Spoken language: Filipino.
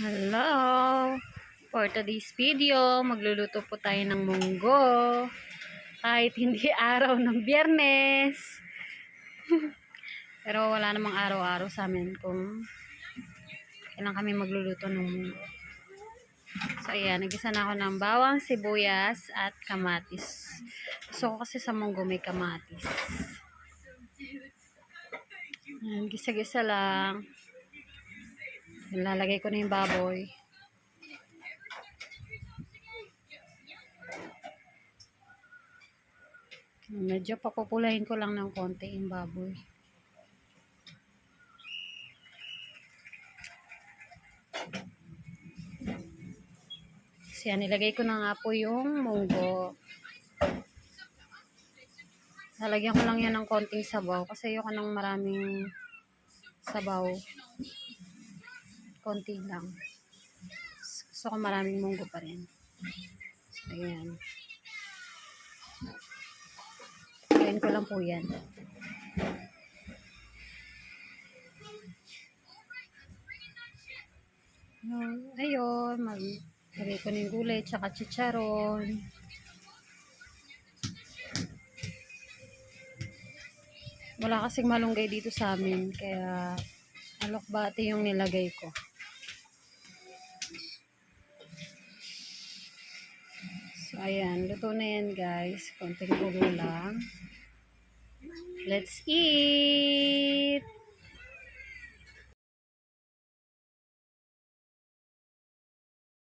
Hello! For today's video, magluluto po tayo ng munggo. Kahit hindi araw ng Biyernes. Pero wala namang araw-araw sa amin kung kailan kami magluluto ng munggo. So ayan, nagisa na ako ng bawang, sibuyas at kamatis. Gusto ko kasi sa munggo may kamatis. Ayan, gisa-gisa lang. Nilalagay ko na yung baboy. Medyo papupulahin ko lang ng konti yung baboy. So yan, nilagay ko na nga po yung munggo. Lalagyan ko lang yan ng konting sabaw kasi ayoko ng maraming sabaw. Konti lang. Gusto ko maraming munggo pa rin. So ayan. Kain ko lang po yan. Ayun, maglagay ko ng gulay tsaka chicharon. Wala kasing malunggay dito sa amin, kaya alokbate yung nilagay ko. So ayan, luto na yan guys. Konting kulo lang. Let's eat!